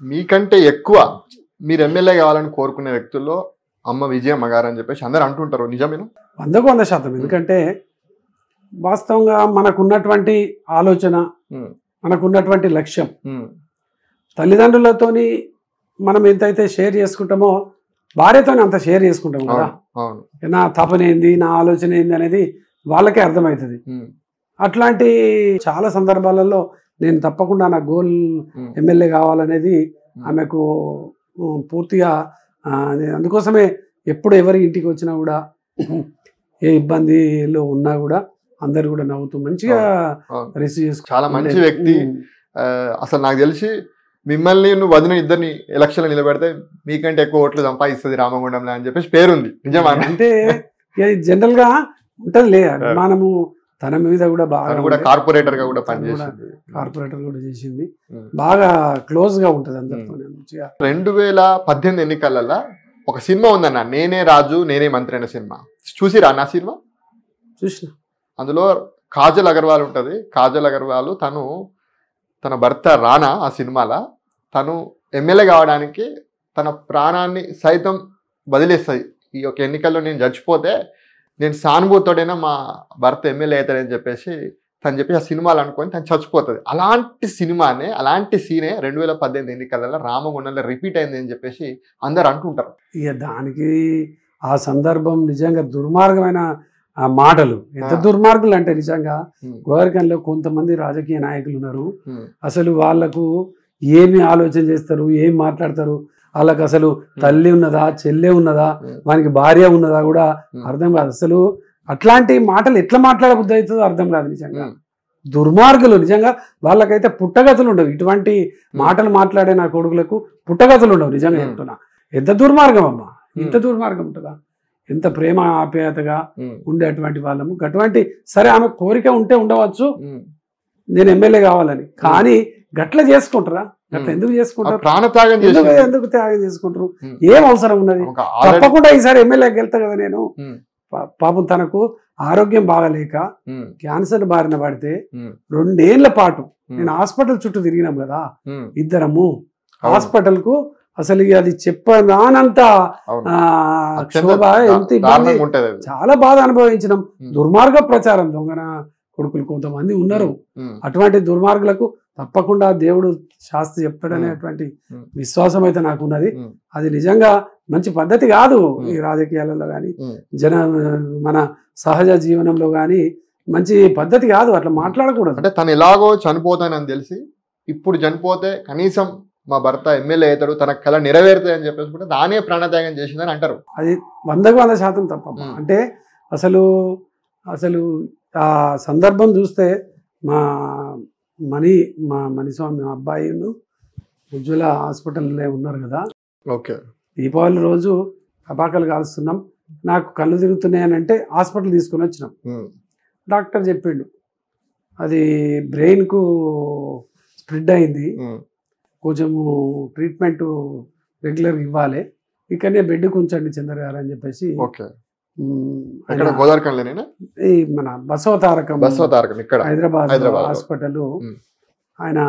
మీకంటే ఎక్కువ మీరు ఎమ్మెల్యే కావాలని కోరుకునే వ్యక్తుల్లో అమ్మ విజయమ్మ గారు అని చెప్పేసి అందరు అంటుంటారు, నిజమేనా? 100% ఎందుకంటే వాస్తవంగా మనకున్నటువంటి ఆలోచన, మనకున్నటువంటి లక్ష్యం, తల్లిదండ్రులతోని మనం ఎంతైతే షేర్ చేసుకుంటామో భార్యతోనే అంత షేర్ చేసుకుంటాం కదా. నా తపన ఏంది, నా ఆలోచన ఏంది అనేది వాళ్ళకే అర్థమవుతుంది. అట్లాంటి చాలా సందర్భాలలో నేను తప్పకుండా నా గోల్ ఎమ్మెల్యే కావాలనేది ఆమెకు పూర్తిగా, అందుకోసమే ఎప్పుడు ఎవరి ఇంటికి వచ్చినా కూడా ఏ ఇబ్బందిలో ఉన్నా కూడా అందరు కూడా నవ్వుతూ మంచిగా రిసీవ్ చేసుకుంటారు. చాలా మంచి వ్యక్తి. అసలు నాకు తెలిసి మిమ్మల్ని నువ్వు వదిన ఇద్దరిని ఎలక్షన్లో నిలబెడితే మీకంటే ఎక్కువ ఓట్లు సంపాదిస్తుంది రామగుండంలో అని చెప్పేసి పేరుంది, నిజమా? అంటే జనరల్ గా ఉంటది మనము తన మీద కూడా బాగా కార్పొరేటర్ గా కూడా పనిచేసింది, కార్పొరేటర్ కూడా చేసింది, బాగా క్లోజ్ గా ఉంటది అందరితో. 2018 ఎన్నికలలో ఒక సినిమా ఉందన్న, నేనే రాజు నేనే మంత్రి అనే సినిమా చూసిరా? నా సినిమా చూసిన. అందులో కాజల్ అగర్వాల్ ఉంటది. కాజల్ అగర్వాల్ తన భర్త రానా ఆ సినిమాలో తను ఎమ్మెల్యే కావడానికి తన ప్రాణాన్ని సైతం వదిలేస్తుంది. ఈ యొక్క ఎన్నికల్లో నేను చచ్చిపోతే నేను సానుభూతోడైనా మా భర్త ఎమ్మెల్యే అవుతాడని చెప్పేసి ఆ సినిమాలు అనుకొని తను చచ్చిపోతుంది. అలాంటి సినిమానే, అలాంటి సీనే 2018 ఎన్నికలలో రామగుండంలో రిపీట్ అయింది అని చెప్పేసి అందరు అంటుంటారు. ఇక దానికి ఆ సందర్భం నిజంగా దుర్మార్గమైన మాటలు. ఎంత దుర్మార్గులు అంటే నిజంగా గోవర్కన్లో కొంతమంది రాజకీయ నాయకులు ఉన్నారు. అసలు వాళ్లకు ఏమి ఆలోచన చేస్తారు, ఏం మాట్లాడతారు, వాళ్ళకి అసలు తల్లి ఉన్నదా, చెల్లె ఉన్నదా, వానికి భార్య ఉన్నదా కూడా అర్థం కాదు. అసలు అట్లాంటి మాటలు ఎట్లా మాట్లాడబుద్ధి అవుతుందో అర్థం కాదు. నిజంగా దుర్మార్గులు. నిజంగా వాళ్ళకైతే పుట్టగతులు ఉండవు. ఇటువంటి మాటలు మాట్లాడే నా కొడుకులకు పుట్టగతులు ఉండవు. నిజంగా చెప్తున్నా. ఎంత దుర్మార్గం అమ్మా, ఇంత దుర్మార్గం ఉంటుందా? ఎంత ప్రేమ ఆప్యాయతగా ఉండేటువంటి వాళ్ళము. అటువంటి సరే ఆమె కోరిక ఉంటే ఉండవచ్చు నేను ఎమ్మెల్యే కావాలని, కానీ గట్ల చేసుకుంటారా? గట్ల ఎందుకు చేసుకుంటారు? ఎందుకు త్యాగం చేసుకుంటారు? ఏం అవసరం ఉన్నది? తప్పకుండా ఈసారి ఎమ్మెల్యేకి వెళ్తా కదా నేను. పాపం తనకు ఆరోగ్యం బాగలేక క్యాన్సర్ బారిన పడితే 2 ఏళ్ల పాటు నేను హాస్పిటల్ చుట్టూ తిరిగినాం కదా ఇద్దరము. హాస్పిటల్ కు అసలు అది చెప్పనంత క్షోభ, ఎంత ఇబ్బంది, చాలా బాధ అనుభవించినాం. దుర్మార్గ ప్రచారం, దొంగన కొడుకులు కొంతమంది ఉన్నారు. అటువంటి దుర్మార్గులకు తప్పకుండా దేవుడు శాస్త్రి చెప్తాడనేటువంటి విశ్వాసం అయితే నాకున్నది. అది నిజంగా మంచి పద్ధతి కాదు. ఈ రాజకీయాలలో కానీ మన సహజ జీవనంలో కానీ మంచి పద్ధతి కాదు. అట్లా మాట్లాడకూడదు. అంటే తను ఎలాగో చనిపోతానని తెలిసి ఇప్పుడు చనిపోతే కనీసం మా భర్త ఎమ్మెల్యే అవుతాడు, తన కళ నెరవేరుతాయి అని చెప్పేసి కూడా దానే ప్రాణత్యాగం చేసిందని అంటారు. అది 100% తప్ప. అంటే అసలు ఆ సందర్భం చూస్తే మా మణిస్వామి అబ్బాయి ఉజ్వల హాస్పిటల్లో ఉన్నారు కదా. ఓకే. దీపావళి రోజు టపాకాయలు కాలుస్తున్నాం, నాకు కళ్ళు తిరుగుతున్నాయని అంటే హాస్పిటల్ తీసుకొని వచ్చినాం. డాక్టర్ చెప్పిండు అది బ్రెయిన్కు స్ప్రెడ్ అయింది, కొంచెము ట్రీట్మెంట్ రెగ్యులర్గా ఇవ్వాలి, ఇక్కడనే బెడ్కి ఉంచండి చంద్ర గారు అని చెప్పేసి. ఈ మన బసవతారకం హైదరాబాద్ హాస్పిటల్ ఆయన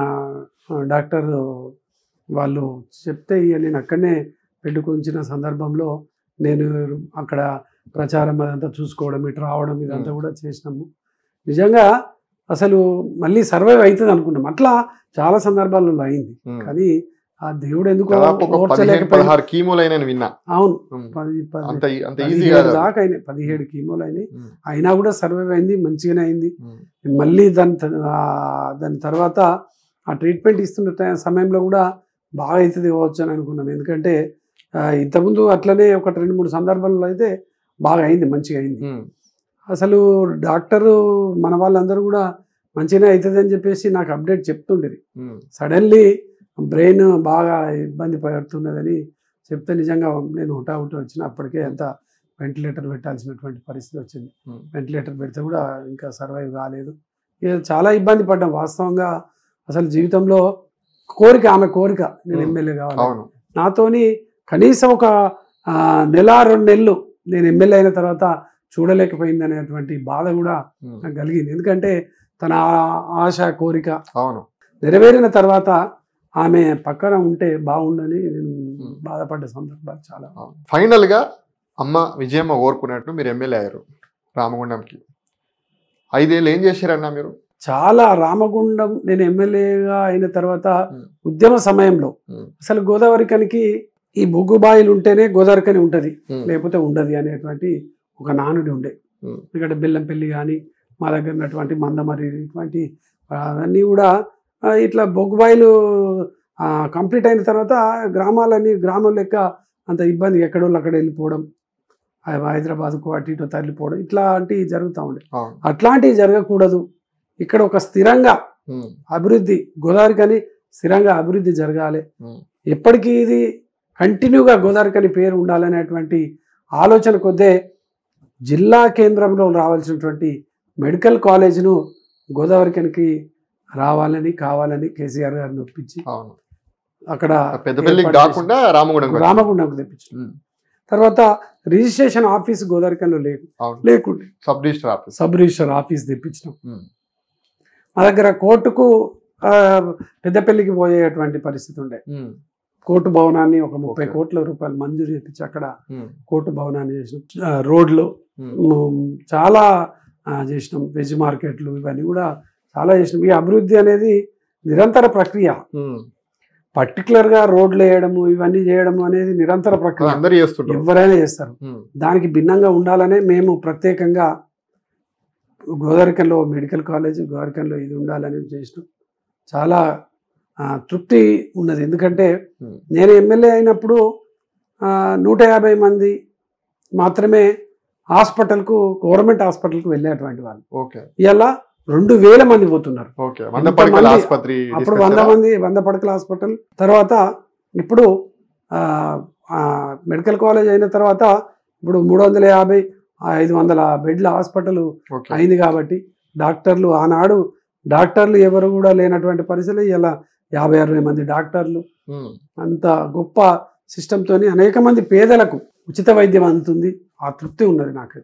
డాక్టర్ వాళ్ళు చెప్తే ఇక నేను అక్కడనే బెడ్కి ఉంచిన సందర్భంలో నేను అక్కడ ప్రచారం అదంతా చూసుకోవడం, ఇటు రావడం, ఇదంతా కూడా చేసినాము. నిజంగా అసలు మళ్ళీ సర్వైవ్ అవుతుంది అనుకున్నాం. అట్లా చాలా సందర్భాలలో అయింది. కానీ ఆ దేవుడు ఎందుకు 16 కీమోలు అయినా విన్నా. అవును, 17 దాకా అయినాయి, 17 కీమోలు అయినాయి. అయినా కూడా సర్వైవ్ అయింది, మంచిగానే అయింది. మళ్ళీ దాని తర్వాత ఆ ట్రీట్మెంట్ ఇస్తున్న సమయంలో కూడా బాగా అవుతుంది కావచ్చు అని అనుకున్నాను. ఎందుకంటే ఇంతకుముందు అట్లనే ఒక 2-3 సందర్భాల్లో అయితే బాగా అయింది, మంచిగా అయింది. అసలు డాక్టరు మన వాళ్ళందరూ కూడా మంచిగానే అవుతుంది అని చెప్పేసి నాకు అప్డేట్ చెప్తుండేది. సడన్లీ బ్రెయిన్ బాగా ఇబ్బంది పడుతున్నదని చెప్తే నిజంగా నేను హుటాహుటి వచ్చిన అప్పటికే అంత వెంటిలేటర్ పెట్టాల్సినటువంటి పరిస్థితి వచ్చింది. వెంటిలేటర్ పెడితే కూడా ఇంకా సర్వైవ్ కాలేదు. చాలా ఇబ్బంది పడ్డాం వాస్తవంగా. అసలు జీవితంలో ఆమె కోరిక నేను ఎమ్మెల్యే కావాలి. నాతోని కనీసం ఒక 1-2 నెలలు నేను ఎమ్మెల్యే అయిన తర్వాత చూడలేకపోయింది అనేటువంటి బాధ కూడా నాకు కలిగింది. ఎందుకంటే తన ఆశ కోరిక నెరవేరిన తర్వాత ఆమె పక్కన ఉంటే బాగుండని నేను బాధపడ్డ సందర్భాలు చాలా. ఫైనల్ గా అమ్మ విజయమ్మ కోరుకున్నట్టు మీరు ఎమ్మెల్యే అయ్యారు రామగుండంకి. 5 ఏళ్ళు ఏం చేశారన్నా మీరు? చాలా రామగుండం నేను ఎమ్మెల్యేగా అయిన తర్వాత ఉద్యమ సమయంలో అసలు గోదావరికనికి ఈ బొగ్గుబాయిలు ఉంటేనే గోదావరికని ఉంటది, లేకపోతే ఉండదు అనేటువంటి ఒక నానుడి ఉండే. ఎందుకంటే బెల్లంపల్లి కానీ మా దగ్గర ఉన్నటువంటి మందమరి ఇటువంటి అవన్నీ కూడా ఇట్లా బొగ్గుబాయిలు కంప్లీట్ అయిన తర్వాత గ్రామం లెక్క అంత ఇబ్బంది, ఎక్కడోళ్ళు అక్కడ వెళ్ళిపోవడం, హైదరాబాద్కు అటు ఇటు తరలిపోవడం ఇట్లాంటివి జరుగుతూ ఉండే. అట్లాంటివి జరగకూడదు, ఇక్కడ ఒక స్థిరంగా అభివృద్ధి గోదావరికని స్థిరంగా అభివృద్ధి జరగాలి, ఎప్పటికీ ఇది కంటిన్యూగా గోదావరికని పేరు ఉండాలనేటువంటి ఆలోచన కొద్దే జిల్లా కేంద్రంలో రావాల్సినటువంటి మెడికల్ కాలేజ్ను గోదావరికనికి కావాలని కేసీఆర్ గారిని ఒప్పించి అక్కడ పెద్దపల్లికి కాకుండా రామగుండంకు తెప్పించారు. తర్వాత రిజిస్ట్రేషన్ ఆఫీస్ గోదావరికల్లో లేకుండే సబ్ రిజిస్టర్ ఆఫీస్ తెప్పించినాం. మా దగ్గర కోర్టుకు పెద్దపల్లికి పోయేటువంటి పరిస్థితి ఉండే. కోర్టు భవనాన్ని ఒక 30 కోట్ల రూపాయలు మంజూరు చేపించి అక్కడ కోర్టు భవనాన్ని చేసినాం. రోడ్లు చాలా చేసినాం, వెజ్ మార్కెట్లు ఇవన్నీ కూడా చాలా చేసినాం. ఈ అభివృద్ధి అనేది నిరంతర ప్రక్రియ. పర్టికులర్ గా రోడ్లు వేయడము ఇవన్నీ చేయడము అనేది నిరంతర ప్రక్రియ, ఎవరైనా చేస్తారు. దానికి భిన్నంగా ఉండాలనే మేము ప్రత్యేకంగా గోదావరికల్లో మెడికల్ కాలేజ్, గోదావరికల్లో ఇది ఉండాలని చేసినాం. చాలా తృప్తి ఉన్నది. ఎందుకంటే నేను ఎమ్మెల్యే అయినప్పుడు 150 మంది మాత్రమే హాస్పిటల్కు, గవర్నమెంట్ హాస్పిటల్కు వెళ్ళేటువంటి వాళ్ళు. ఇలా 2000 మంది పోతున్నారు. అప్పుడు 100 పడకల హాస్పిటల్. తర్వాత ఇప్పుడు మెడికల్ కాలేజ్ అయిన తర్వాత ఇప్పుడు 350, 500 బెడ్ల హాస్పిటల్ అయింది. కాబట్టి డాక్టర్లు, ఆనాడు డాక్టర్లు ఎవరు కూడా లేనటువంటి పరిస్థితులు ఇలా 50-60 మంది డాక్టర్లు, అంత గొప్ప సిస్టంతో అనేక మంది పేదలకు ఉచిత వైద్యం అందుతుంది. ఆ తృప్తి ఉన్నది నాకు.